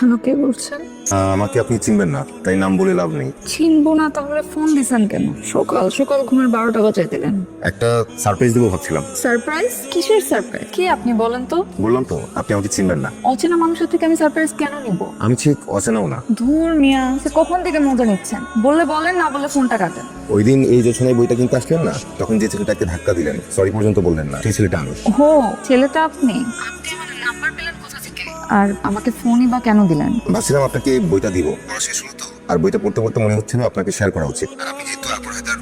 Hello, কে বলছেন? আমাকে আপনি চিনবেন না, তাই নাম বলে লাভ নেই। চিনবো না তাহলে ফোন দিছেন কেন? সকাল সকাল ঘুমের 12টা বাজায় দিলেন। একটা সারপ্রাইজ দেবো ভাবছিলাম। সারপ্রাইজ? কিসের সারপ্রাইজ? কি আপনি বলেন তো? বললাম তো আপনি আমাকে চিনবেন না। অচেনা মানুষের থেকে আমি সারপ্রাইজ কেন নিব? আমি ঠিক অচেনাও না। ধুর মিয়া, সে কখন থেকে মজা নিচ্ছেন? বললে বলেন, না বলে ফোনটা কাটেন। ওই দিন এই জোছনায় বইটা কিনতে আসলেন না, তখন যে ছেলেটাকে ধাক্কা দিলেন, সরি পর্যন্ত বললেন না, সেই ছেলেটা আমি। হো, ছেলেটা আপনি? আপনি আমার নাম্বার পেলেন কোথা থেকে? আর আমাকে ফোনই বা কেন দিলেন? ভাবছিলাম আপনাকে বইটা দিব, পড়া শেষ হলো তো, আর বইটা পড়তে পড়তে মনে হচ্ছিল আপনাকে শেয়ার করা উচিত। আর আপনি যেহেতু আপুর হায়দার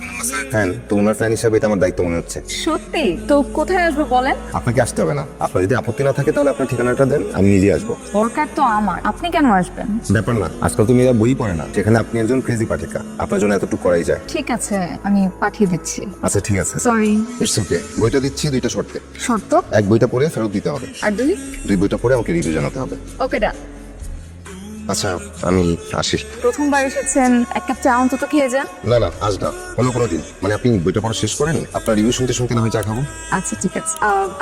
ফ্যান, তো ওনার ফ্যান হিসাবে এটা আমার দায়িত্ব মনে হচ্ছে। সত্যি? তো কোথায় আসবো বলেন? আপনাকে আসতে হবে না, আপনার যদি আপত্তি না থাকে তাহলে আপনার ঠিকানাটা দেন, আমি নিজে আসবো। দরকার তো আমার, আপনি কেন আসবেন? ব্যাপার না, আজকাল তো মেয়েরা বই পড়ে না, সেখানে আপনি একজন ক্রেজি পাঠিকা, আপনার জন্য এতটুকু করাই যায়। ঠিক আছে, আমি পাঠিয়ে দিচ্ছি। আচ্ছা ঠিক আছে, সরি। It's okay. বইটা দিচ্ছি দুইটা শর্তে। শর্ত? এক বইটা পড়ে ফেরত দিতে হবে, আর দুই? দুই বইটা পড়ে আমাকে রিভিউ জানাতে হবে। ওকে, ডা। আচ্ছা আমি আসি। প্রথমবার এসেছেন, এক কাপ চা অন্তত খেয়ে যান। না না, আজ না, কোনো দিন। মানে আপনি বইটা পড়া শেষ করেন, আপনার রিভিউ শুনতে শুনতে না হয় চা খাবো। আচ্ছা ঠিক আছে।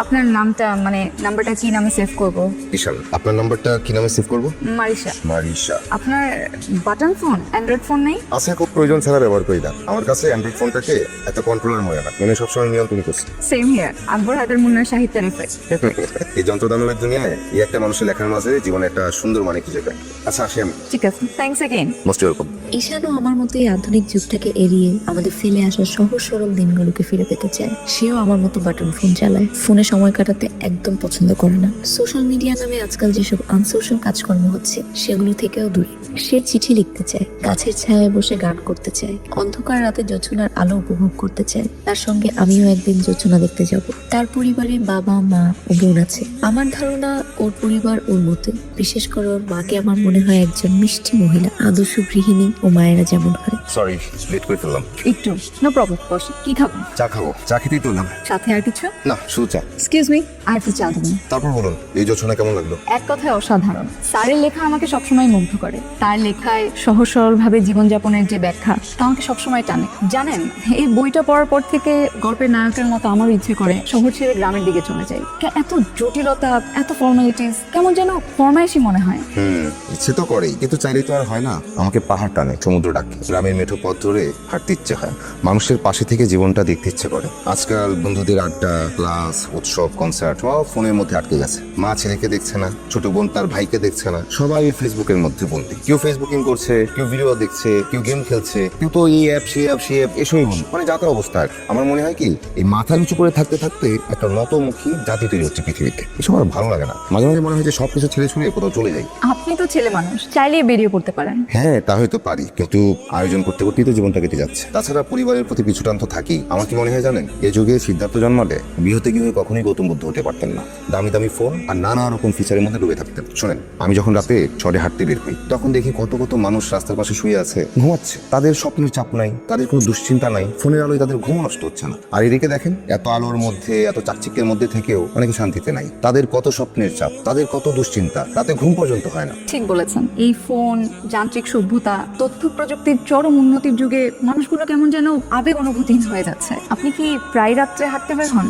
আপনার নামটা, মানে নাম্বারটা কি নামে সেভ করব? বিশাল। আপনার নাম্বারটা কি নামে সেভ করবো? মারিশা। মারিশা। আপনার বাটন ফোন, অ্যান্ড্রয়েড ফোন নেই? আছে, খুব প্রয়োজন ছাড়া ব্যবহার করি না। আমার কাছে অ্যান্ড্রয়েড ফোনটাকে একটা কন্ট্রোলার মনে হয়, মানে সবসময় নিয়ন্ত্রণ করছি। Same here. আকবর হায়দার মুন্নার সাহিত্যের এফেক্ট। এই যন্ত্রদানবের দুনিয়ায় এই একটা মানুষের লেখার মাঝে জীবনে একটা সুন্দর মানে খুঁজে পায়। আচ্ছা আসি আমি। ঠিক আছে, থ্যাঙ্কস अगेन। Most welcome. ঈশানও আমার মতো এই আধুনিক যুগটাকে এড়িয়ে আমাদের ফেলে আসা সহজ সরল দিনগুলোকে ফিরে পেতে চায়। সেও আমার মতো বাটন ফোন চালায়, ফোনে সময় কাটাতে একদম পছন্দ করে না। সোশ্যাল মিডিয়া নামে আজকাল যেসব আনসোশ্যাল কাজকর্ম হচ্ছে সেগুলো থেকেও দূরে। সে চিঠি লিখতে চায়, গাছের ছায়ায় বসে গান করতে চায়, অন্ধকার রাতে জোছনার আলো উপভোগ করতে চায়। তার সঙ্গে আমিও একদিন জোছনা দেখতে যাব। তার পরিবারে বাবা মা ও বোন আছে। আমার ধারণা ওর পরিবার ওর মতো, বিশেষ করে ওর মাকে আমার মনে হয় একজন মিষ্টি মহিলা, আদর্শ গৃহিণী ও মায়েরা যেমন হয়। সরি, লেট করে ফেললাম। একটু, নো প্রবলেম, বস। কি খাবেন? চা খাবো, চা খেতেই তো এলাম। সাথে আর কিছু? না, শুধু চা। এক্সকিউজ মি, আর একটু চা দেবেন। তারপর বলুন, এই যোছনা কেমন লাগলো? এক কথায় অসাধারণ। স্যারের লেখা আমাকে সবসময় মুগ্ধ করে। তার লেখায় সহজ সরল ভাবে জীবনযাপনের যে ব্যাখ্যা, তা আমাকে সবসময় টানে। জানেন, এই বইটা পড়ার পর থেকে গল্পের নায়কের মতো আমারও ইচ্ছে করে শহর ছেড়ে গ্রামের দিকে চলে যাই। এত জটিলতা, এত ফর্মালিটিস, কেমন যেন ফরমাইশই মনে হয়। ইচ্ছে তো করেই, কিন্তু চাইলেই তো আর হয় না। আমাকে পাহাড় টানে, সমুদ্র ডাকে, গ্রামের মেঠো পথ ধরে হাঁটতে ইচ্ছে হয়, মানুষের পাশে থেকে জীবনটা দেখতে ইচ্ছে করে। আজকাল বন্ধুদের আড্ডা, ক্লাস, উৎসব, কনসার্ট সব ফোনের মধ্যে আটকে গেছে। মা ছেলেকে দেখছে না, ছোট বোন তার ভাইকে দেখছে না, সবাই ফেসবুকের মধ্যে বন্দী। কেউ ফেসবুকিং করছে, কেউ ভিডিও দেখছে, কেউ গেম খেলছে, কেউ তো এই অ্যাপ সে অ্যাপ সে অ্যাপ, এসবই বন্ধু। মানে যাতার অবস্থা। আমার মনে হয় কি, এই মাথা নিচু করে থাকতে থাকতে একটা নতমুখী জাতি তৈরি হচ্ছে পৃথিবীতে। এসব আর ভালো লাগে না। মাঝে মাঝে মনে হয় যে সবকিছু ছেড়ে ছুড়ে কোথাও চলে যাই। আপনি তো ছেলে মানুষ, চাইলেই বেরিয়ে পড়তে পারেন। হ্যাঁ, তা হয়তো পারি, কিন্তু আয়োজন করতে করতেই তো জীবনটা কেটে যাচ্ছে। তাছাড়া পরিবারের প্রতি পিছুটান তো থাকি। আমার কি মনে হয় জানেন, এ যুগে সিদ্ধার্থ জন্মালে বিহতে গিয়ে কখনোই গৌতম বুদ্ধ হতে পারতেন না। দামি দামি ফোন আর নানা রকম ফিচারের মধ্যে ডুবে থাকতেন। শোনেন, আমি যখন রাতে চড়ে হাঁটতে বের হই, তখন দেখি কত কত মানুষ রাস্তার পাশে শুয়ে আছে, ঘুমাচ্ছে। তাদের স্বপ্নের চাপ নাই, তাদের কোনো দুশ্চিন্তা নাই, ফোনের আলোয় তাদের ঘুম নষ্ট হচ্ছে না। আর এদিকে দেখেন, এত আলোর মধ্যে, এত চাকচিক্যের মধ্যে থেকেও অনেকে শান্তিতে নাই। তাদের কত স্বপ্নের চাপ, তাদের কত দুশ্চিন্তা, রাতে ঘুম পর্যন্ত হয় না। ঠিক বলেছেন। এই ফোন, যান্ত্রিক সভ্যতা, তথ্য প্রযুক্তির চরম উন্নতির যুগে মানুষগুলো কেমন যেন আবেগ অনুভূতিহীন হয়ে যাচ্ছে। আপনি কি প্রায় রাত্রে হাঁটতে বের হন?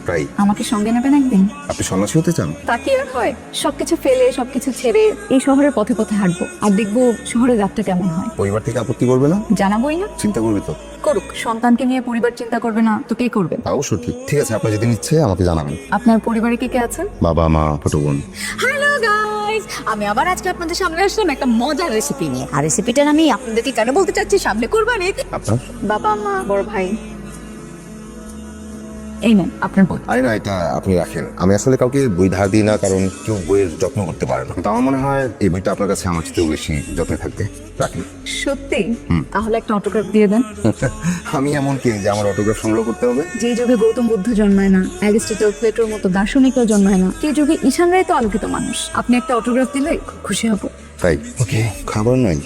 প্রায়। আমাকে সঙ্গে নেবেন একদিন? আপনি সন্ন্যাসী হতে চান? তা কি আর হয়, সবকিছু ফেলে সবকিছু ছেড়ে এই শহরের পথে পথে হাঁটবো, আর দেখবো শহরের রাতটা কেমন হয়। পরিবার থেকে আপত্তি করবে না? জানাবোই না। চিন্তা করবে তো? করুক, সন্তানকে নিয়ে পরিবার চিন্তা করবে না তো কে করবে? অবশ্য ঠিক। ঠিক আছে, আপনার যেদিন ইচ্ছে আমাকে জানাবেন। আপনার পরিবারে কে কে আছেন? বাবা মা, ছোট বোন। হ্যালো গাইস, আমি আবার আজকে আপনাদের সামনে আসলাম একটা মজার রেসিপি নিয়ে। আর রেসিপিটার আমি আপনাদেরকে কেন বলতে চাচ্ছি, সামনে কুরবানি। আপনার? বাবা মা, বড় ভাই। এই নেন আপনার বই। আরে না, এটা আপনি রাখেন। আমি আসলে কাউকে বই ধার দিই না, কারণ কেউ বইয়ের যত্ন করতে পারে না। তো আমার মনে হয় এই বইটা আপনার কাছে আমার চেয়েও বেশি যত্নে থাকবে। রাখেন। সত্যি? তাহলে একটা অটোগ্রাফ দিয়ে দেন। আমি এমন কি যে আমার অটোগ্রাফ সংগ্রহ করতে হবে? যে যুগে গৌতম বুদ্ধ জন্মায় না, অ্যারিস্টটল, প্লেটোর মতো দার্শনিকও জন্মায় না, সেই যুগে ঈশান রায় তো আলোকিত মানুষ। আপনি একটা অটোগ্রাফ দিলে খুব খুশি হব। তাই? ওকে, খাবার নাই।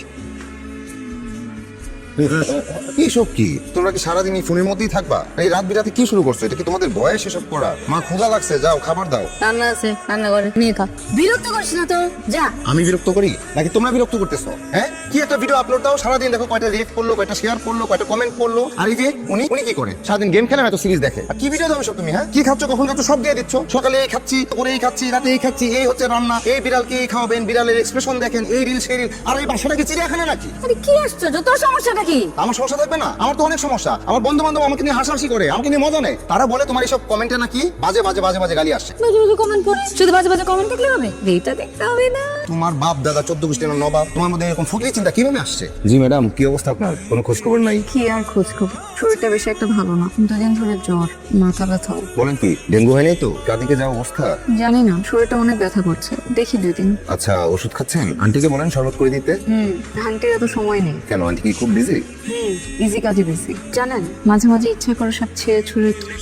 এইসব কি? তোমরা কি সারাদিন এই ফোনের মধ্যেই থাকবা? এই রাত বিরাতে কি শুরু করছো? এটা কি তোমাদের বয়স এসব করা? মা ক্ষুধা লাগছে, যাও খাবার দাও। রান্না আছে, রান্না করে নিয়ে খা। বিরক্ত করিস না তো, যা। আমি বিরক্ত করি নাকি তোমরা বিরক্ত করতেছো? হ্যাঁ, কি একটা ভিডিও আপলোড দাও, সারাদিন দেখো কয়টা রিয়েক্ট করলো, কয়টা শেয়ার করলো, কয়টা কমেন্ট করলো। আর এই যে উনি উনি কি করে? সারাদিন গেম খেলে না তো সিরিজ দেখে। আর কি ভিডিও দাও সব তুমি? হ্যাঁ, কি খাচ্ছ, কখন খাচ্ছ সব দিয়ে দিচ্ছ। সকালে এই খাচ্ছি, দুপুরে এই খাচ্ছি, রাতে এই খাচ্ছি, এই হচ্ছে রান্না, এই বিড়ালকে এই খাওয়াবেন, বিড়ালের এক্সপ্রেশন দেখেন, এই রিল সেই রিল। আর এই বাসাটা কি চিড়িয়াখানা নাকি? আরে কি আশ্চর্য, তোর সমস্যাটা কি? আমার সমস্যা থাকবে না? আমার তো অনেক সমস্যা। আমার বন্ধু বান্ধব আমাকে নিয়ে হাসাহাসি করে, আমাকে নিয়ে মজা নেয়। তারা বলে তোমার এইসব কমেন্টে নাকি বাজে বাজে বাজে বাজে গালি আসছে। বাজে বাজে কমেন্ট করে শুধু বাজে বাজে কমেন্ট দেখলে হবে? এইটা দেখতে হবে না। তোমার বাপ দাদা 14 গোষ্ঠীর নবাব, তোমার মধ্যে এরকম ফকির চিন্তা কিভাবে আসছে? জি ম্যাডাম, কি অবস্থা আপনার? কোনো খোঁজ খবর নাই? কি আর খোঁজ খবর, শরীরটা বেশি একটা ভালো না, 2 দিন ধরে জ্বর, মাথা ব্যথা। বলেন কি, ডেঙ্গু হয়নি তো? কাদিকে যাওয়া অবস্থা? জানি না, শরীরটা অনেক ব্যথা করছে, দেখি 2 দিন। আচ্ছা, ওষুধ খাচ্ছেন? আন্টিকে বলেন শরবত করে দিতে। আন্টির এত সময় নেই। কেন, আন্টি কি খুব বিজি? ইজি কাজে বেশি, জানেন মাঝে মাঝে ইচ্ছে করে সব ছেড়ে ছুড়ে তুলে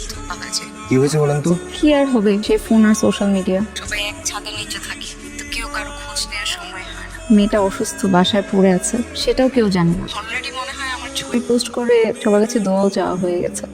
আছে। কি হয়েছে বলেন তো? কি আর হবে, সেই ফোন আর সোশ্যাল মিডিয়া, সবাই এক ছাদের নিচে থাকি, তো কেউ কারো খোঁজ নেওয়ার সময় হয় না। মেয়েটা অসুস্থ, বাসায় পড়ে আছে, সেটাও কেউ জানে না। অলরেডি মনে হয় আমার ছবি পোস্ট করে সবার কাছে দোয়াও চাওয়া হয়ে গেছে।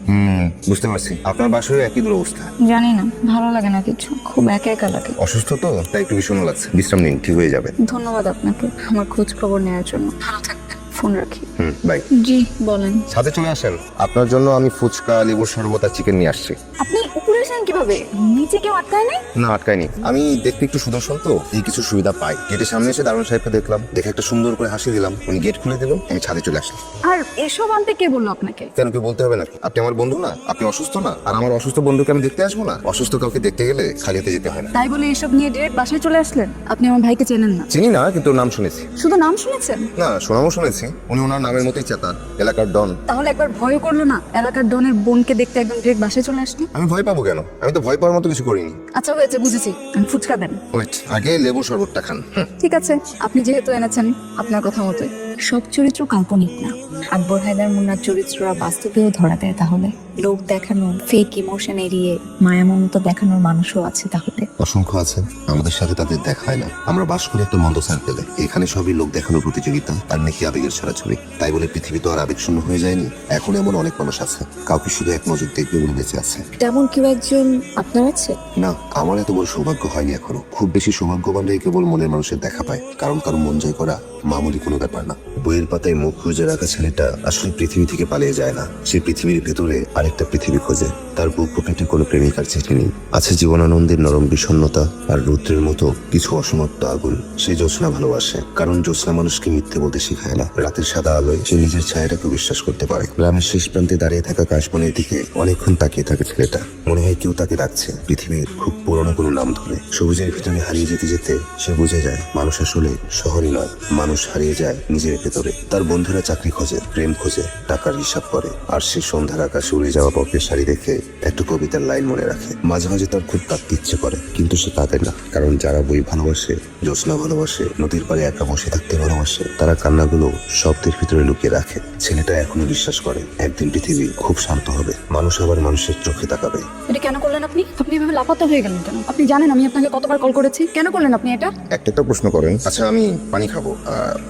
বুঝতে পারছি, আপনার বাসায় একই দুরবস্থা। জানি না, ভালো লাগে না কিছু, খুব একা একা লাগে। অসুস্থ তো, তাই একটু বিষণ্ণ লাগছে। বিশ্রাম নিন, ঠিক হয়ে যাবে। ধন্যবাদ আপনাকে আমার খোঁজ খবর নেওয়ার জন্য। ভালো থাকবেন, ফোন রাখি। বাই। জি বলেন। সাথে চলে আসেন, আপনার জন্য আমি ফুচকা, লেবুর শরবত আর চিকেন নিয়ে আসছি। আপনি উপরে আসেন কিভাবে? নিচে কেউ আটকায় নাই? না, আটকায়নি। আমি দেখতে একটু সুদর্শন তো, এই কিছু সুবিধা পাই। গেটের সামনে এসে দারুণ সাহেবকে দেখলাম, দেখে একটা সুন্দর করে হাসি দিলাম, উনি গেট খুলে দিল, আমি ছাদে চলে আসলাম। আর এসব আনতে কে বললো আপনাকে? কেন, কি বলতে হবে নাকি? আপনি আমার বন্ধু না? আপনি অসুস্থ না? আর আমার অসুস্থ বন্ধুকে আমি দেখতে আসবো না? অসুস্থ কাউকে দেখতে গেলে খালি হাতে যেতে হয় না। তাই বলে এসব নিয়ে ডিরেক্ট বাসায় চলে আসলেন? আপনি আমার ভাইকে চেনেন না? চিনি না, কিন্তু নাম শুনেছি। শুধু নাম শুনেছেন? না, শোনামও শুনেছি। উনি ওনার নামের মতোই চেতান, এলাকার ডন। তাহলে একবার ভয় করলো না? এলাকার ডনের বোনকে দেখতে একদম ডিরেক্ট বাসায় চলে আসলে। আমি ভয় পাবো কেন? আমি তো ভয় পাওয়ার মতো কিছু করিনি। আচ্ছা হয়েছে, বুঝেছি, আমি ফুচকা দেন। ওয়েট, আগে লেবু শরবতটা খান। ঠিক আছে, আপনি যেহেতু এনেছেন, আপনার কথা মতোই। সব চরিত্র কাল্পনিক না, আকবর হায়দার মুন্নার চরিত্ররা বাস্তবেও ধরা দেয়। তাহলে লোক দেখানো, ফেক ইমোশন এড়িয়ে মায়া মমতা দেখানোর মানুষও আছে। তাহলে অসংখ্য আছে, আমাদের সাথে তাদের দেখা হয় না। আমরা বাস করি একটা মন্দ সার্কেলে, এখানে সবই লোক দেখানোর প্রতিযোগিতা আর নাকি আবেগের ছড়াছড়ি। তাই বলে পৃথিবী তো আর আবেগ শূন্য হয়ে যায়নি। এখন এমন অনেক মানুষ আছে, কাউকে শুধু এক নজর দেখবে বলে বেঁচে আছে। তেমন কেউ একজন আপনার আছে? না, আমার এত বড় সৌভাগ্য হয়নি এখনো। খুব বেশি সৌভাগ্যবানরাই কেবল মনের মানুষের দেখা পায়, কারণ কারো মন জয় করা মামুলি কোনো ব্যাপার না। বইয়ের পাতায় মুখ খুঁজে রাখা ছেলেটা আসলে পৃথিবী থেকে পালিয়ে যায় না, সে পৃথিবীর ভেতরে আরেকটা পৃথিবী খোঁজে। তার বুক পকেটে কোনো প্রেমিকার চিঠি নেই, আছে জীবনানন্দের নরম বিষণ্ণতা আর রুদ্রের মতো কিছু অসমাপ্ত আগুন। সে জ্যোৎস্না ভালোবাসে, কারণ জ্যোৎস্না মানুষকে মিথ্যে বলতে শেখায় না। রাতের সাদা আলোয় সে নিজের ছায়াটাকে বিশ্বাস করতে পারে। গ্রামের শেষ প্রান্তে দাঁড়িয়ে থাকা কাশবনের দিকে অনেকক্ষণ তাকিয়ে থাকে ছেলেটা। মনে হয় কেউ তাকে ডাকছে, পৃথিবীর খুব পুরনো কোনো নাম ধরে। সবুজের ভিতরে হারিয়ে যেতে যেতে সে বুঝে যায় মানুষ আসলে শহরে নয়, মানুষ হারিয়ে যায় নিজের ভেতরে। তার বন্ধুরা চাকরি খোঁজে, প্রেম খোঁজে, টাকার হিসাব করে, আর সে সন্ধ্যার আকাশে উড়ে যাওয়া পপের শাড়ি দেখে একটা কবিতার লাইন মনে রাখে। মাঝে মাঝে তার খুব কাঁদতে ইচ্ছে করে, কিন্তু সে কাঁদে না, কারণ যারা বই ভালোবাসে, জ্যোৎস্না ভালোবাসে, নদীর পাড়ে একা বসে থাকতে ভালোবাসে, তারা কান্নাগুলো শব্দের ভিতরে লুকিয়ে রাখে। ছেলেটা এখনো বিশ্বাস করে একদিন পৃথিবী খুব শান্ত হবে, মানুষ আবার মানুষের চোখে তাকাবে। এটা কেন করলেন আপনি? আপনি এভাবে লাপাত্তা হয়ে গেলেন কেন? আপনি জানেন আমি আপনাকে কতবার কল করেছি, কেন করলেন আপনি এটা? একটা প্রশ্ন করেন। আচ্ছা, আমি পানি খাবো,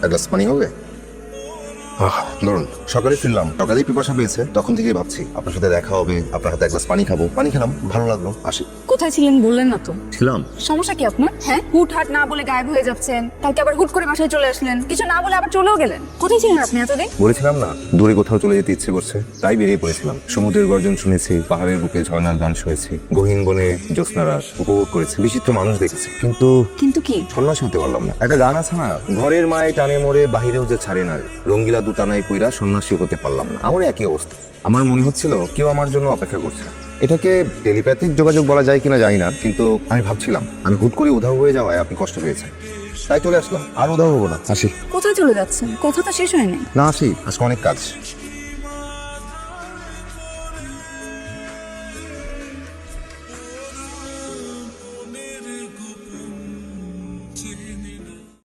এক গ্লাস পানি হবে? ধরুন, সকালে ফিরলাম, সকালেই পিপাসা পেয়েছে, তখন থেকেই ভাবছি আপনার সাথে দেখা হবে, আপনার হাতে এক গ্লাস পানি খাবো। পানি খেলাম, ভালো লাগলো, আসি। কোথায় ছিলেন বললেন না তো? ছিলাম। সমস্যা কি আপনার? হ্যাঁ, হুট হাট না বলে গায়েব হয়ে যাচ্ছেন, কালকে আবার হুট করে বাসায় চলে আসলেন, কিছু না বলে আবার চলেও গেলেন। কোথায় ছিলেন আপনি এতদিন? বলেছিলাম না, দূরে কোথাও চলে যেতে ইচ্ছে করছে, তাই বেরিয়ে পড়েছিলাম। সমুদ্রের গর্জন শুনেছি, পাহাড়ের বুকে ঝর্ণার গান শুনেছি, গহীন বনে জ্যোৎস্নারাস উপভোগ করেছি, বিচিত্র মানুষ দেখেছি, কিন্তু কি? সন্ন্যাসী হতে পারলাম না। একটা গান আছে না, ঘরের মায়ে টানে মরে বাহিরেও যে ছাড়ে না, রঙ্গিলা দুটানায় কইরা সন্ন্যাসী হতে পারলাম না। আমার একই অবস্থা। আমার মনে হচ্ছিল কেউ আমার জন্য অপেক্ষা করছে। এটাকে টেলিপ্যাথিক যোগাযোগ বলা যায় কিনা জানি না, কিন্তু আমি ভাবছিলাম আমি হুট করে উধাও হয়ে যাওয়ায় আপনি কষ্ট পেয়েছেন, তাই চলে আসলাম। আর উধাও হবো না, আসি। কোথায় চলে যাচ্ছেন? কথা তো শেষ হয়নি। না, আসি, আজকে অনেক কাজ।